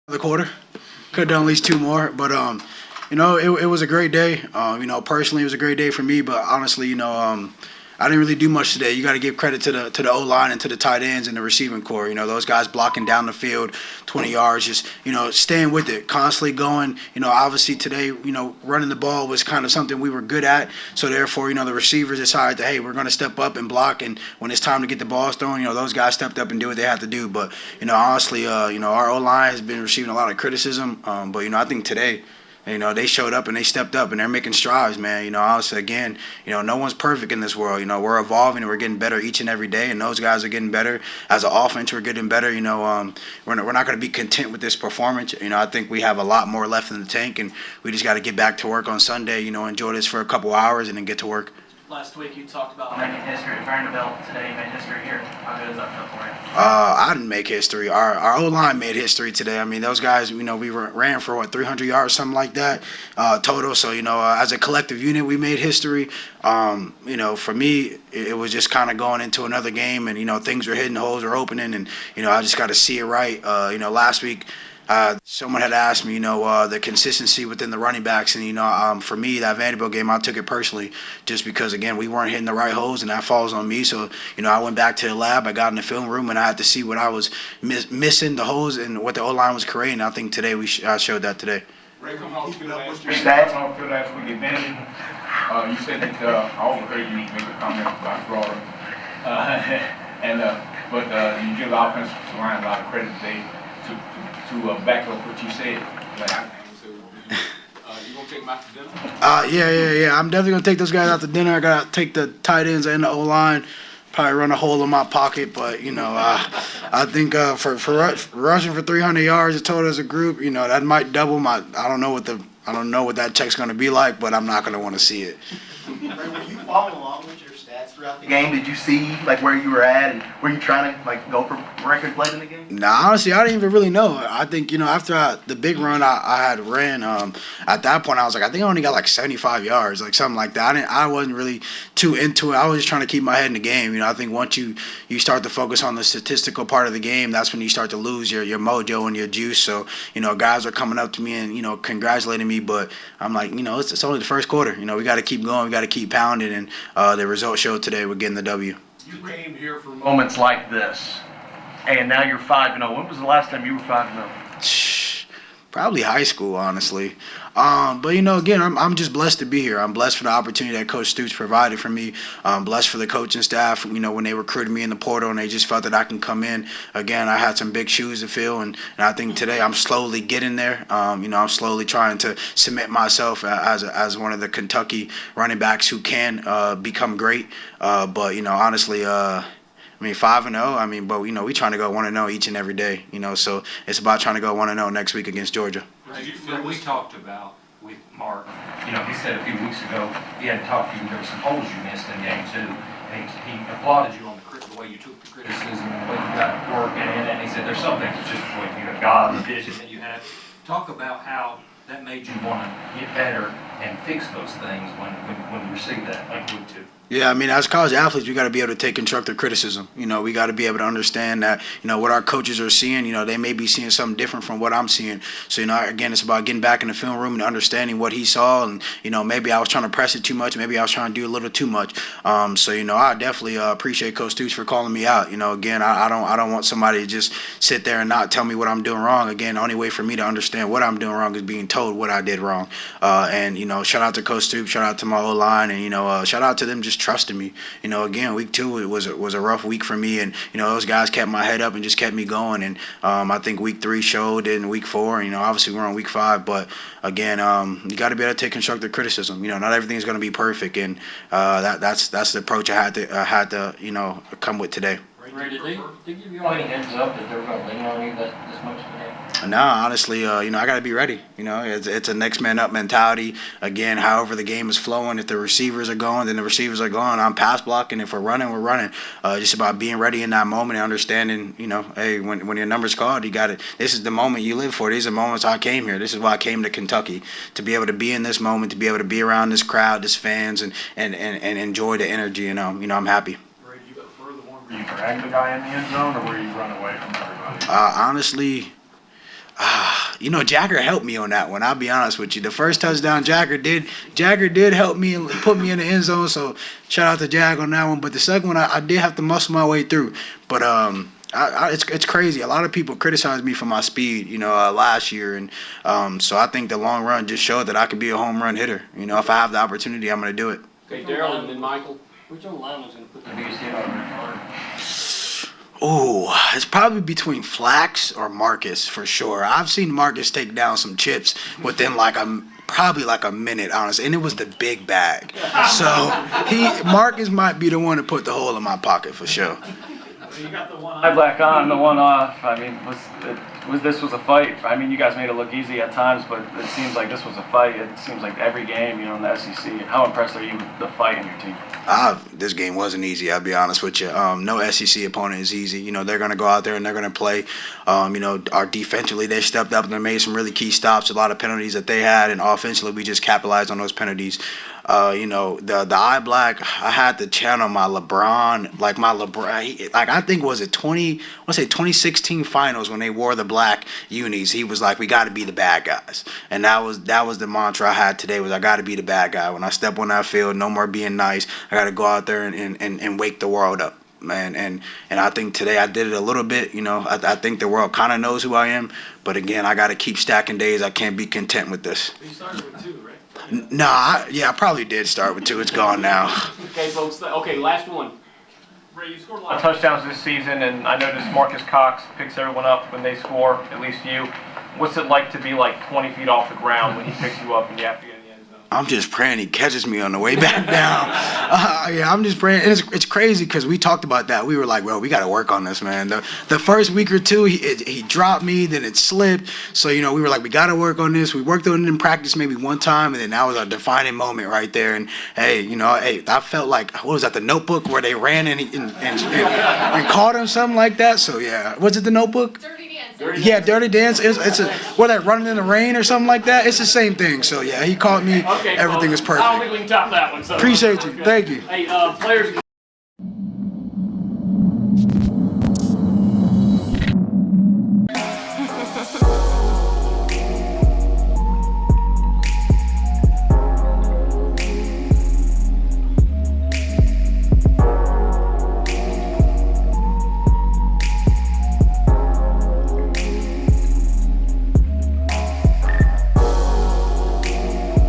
the quarter. Could have done at least two more, but it was a great day. Personally, it was a great day for me. But honestly, I didn't really do much today. You got to give credit to the O line and to the tight ends and the receiving core. Those guys blocking down the field, 20 yards, just staying with it, constantly going. Obviously today, running the ball was kind of something we were good at. So therefore, the receivers decided that hey, we're going to step up and block. And when it's time to get the balls thrown, those guys stepped up and do what they had to do. But honestly, our O line has been receiving a lot of criticism. But I think today. They showed up and they stepped up and they're making strides, man. Honestly, again, no one's perfect in this world. We're evolving and we're getting better each and every day, and those guys are getting better. As an offense, we're getting better. We're not going to be content with this performance. I think we have a lot more left in the tank, and we just got to get back to work on Sunday. Enjoy this for a couple hours and then get to work. Last week you talked about making history at Vanderbilt. Today you made history here. How good is that feel for you? I didn't make history. Our O-line made history today. I mean, those guys, we ran for, 300 yards, something like that total. So, as a collective unit, we made history. For me, it was just kind of going into another game and, things were hitting, holes were opening, and, I just got to see it right. Last week, someone had asked me, the consistency within the running backs, and for me, that Vanderbilt game, I took it personally, just because again we weren't hitting the right holes, and that falls on me. So I went back to the lab, I got in the film room, and I had to see what I was missing the holes and what the O line was creating. I think today I showed that today. Ray, come on, keep it up with your stats on field last week at Vandy. You said that I overheard you make a comment about Florida, but you give the offensive line a lot of credit today to back up what you said. You gonna take them out to dinner? Yeah. I'm definitely gonna take those guys out to dinner. I gotta take the tight ends and the O line. Probably run a hole in my pocket, but I think for rushing for 300 yards total as a group, that might double my. I don't know what that check's gonna be like, but I'm not gonna want to see it. Ray, were you following along with your stats throughout the game? Did you see where you were at, and were you trying to go for record late in the game? Nah, honestly, I didn't even really know. I think after the big run I had ran, at that point I was like, I think I only got 75 yards, something like that. I wasn't really too into it. I was just trying to keep my head in the game. I think once you start to focus on the statistical part of the game, that's when you start to lose your mojo and your juice. So guys are coming up to me and congratulating me, but I'm like, it's only the first quarter. We got to keep going. We got to keep pounding, and the results showed today. We're getting the W. You came here for moments like this, and now you're 5-0. When was the last time you were 5-0? Probably high school, honestly. But again, I'm just blessed to be here. I'm blessed for the opportunity that Coach Stoops provided for me. I'm blessed for the coaching staff. When they recruited me in the portal and they just felt that I can come in. Again, I had some big shoes to fill, and I think today I'm slowly getting there. I'm slowly trying to cement myself as one of the Kentucky running backs who can become great. But honestly. 5-0. But we trying to go 1-0 each and every day. So it's about trying to go 1-0 next week against Georgia. We talked about with Mark. He said a few weeks ago he had talked to you. There were some holes you missed in game two. And he applauded you on the way you took the criticism and the way you got working in it. And he said there's some things it's just when you have God, the vision that you had. Talk about how that made you want to get better and fix those things when you received that like week two. Yeah, as college athletes, we got to be able to take constructive criticism. We got to be able to understand that, what our coaches are seeing, they may be seeing something different from what I'm seeing. So, again, it's about getting back in the film room and understanding what he saw. And, maybe I was trying to press it too much. Maybe I was trying to do a little too much. So, I definitely appreciate Coach Stoops for calling me out. Again, I don't want somebody to just sit there and not tell me what I'm doing wrong. Again, the only way for me to understand what I'm doing wrong is being told what I did wrong. And shout out to Coach Stoops, shout out to my O-line, and, shout out to them just trusting me. Again, week two it was a rough week for me, and those guys kept my head up and just kept me going. And I think week three showed in week four. Obviously we're on week five, but again, you got to be able to take constructive criticism. Not everything's going to be perfect, and that's the approach I had to come with today. Ray, did they give you any heads up that they were going to lean on you this much today? Nah, honestly, I got to be ready. It's a next man up mentality. Again, however the game is flowing, if the receivers are going, then the receivers are going. I'm pass blocking. If we're running, we're running. Just about being ready in that moment and understanding, hey, when your number's called, you got it. This is the moment you live for. These are the moments I came here. This is why I came to Kentucky, to be able to be in this moment, to be able to be around this crowd, this fans, and enjoy the energy. I'm happy. Ray, do you prefer the one where you drag the guy in the end zone, or where you run away from everybody? Honestly, You know, Jagger helped me on that one. I'll be honest with you. The first touchdown, Jagger did help me and put me in the end zone. So shout out to Jag on that one. But the second one, I did have to muscle my way through. But it's crazy. A lot of people criticize me for my speed, last year, and so I think the long run just showed that I could be a home run hitter. If I have the opportunity, I'm going to do it. Okay, Daryl and then Michael. Which old line was going to put the biggest hit on Rick Carter? Oh, it's probably between Flax or Marcus for sure. I've seen Marcus take down some chips within probably a minute, honestly, and it was the big bag. So Marcus might be the one to put the hole in my pocket for sure. You got the one eye black on, the one off. I mean, this was a fight. I mean, you guys made it look easy at times, but it seems like this was a fight. It seems like every game, in the SEC. How impressed are you with the fight in your team? This game wasn't easy, I'll be honest with you. No SEC opponent is easy. They're going to go out there and they're going to play. Our defensively, they stepped up and they made some really key stops, a lot of penalties that they had, and offensively, we just capitalized on those penalties. The eye black, I had to channel my LeBron, I think was it 2016 finals when they wore the black unis. He was like, we got to be the bad guys. And that was the mantra I had today was I got to be the bad guy. When I step on that field, no more being nice. I got to go out there and wake the world up, man. And I think today I did it a little bit. I think the world kind of knows who I am. But again, I got to keep stacking days. I can't be content with this. You started with 2, right? I probably did start with 2. It's gone now. Okay, folks. Okay, last one. Ray, you scored a A lot lot of touchdowns this season, and I noticed Marcus Cox picks everyone up when they score, at least you. What's it like to be 20 feet off the ground when he picks you up and you have to get in the end zone? I'm just praying he catches me on the way back down. I'm just praying. And it's crazy because we talked about that. We were like, well, we got to work on this, man. The first week or two, he dropped me, then it slipped. So, we were like, we got to work on this. We worked on it in practice maybe one time, and then that was our defining moment right there. And, I felt like, what was that, The Notebook, where they ran and caught him, something like that? So, yeah. Was it The Notebook? Dirty Dancing. Yeah, Dirty Dance. It's where they're running in the rain or something like that. It's the same thing. So, yeah, he caught me. Okay, Everything is folks, I don't perfect. think we can top that one. So. Appreciate you. Thank you. Hey, players.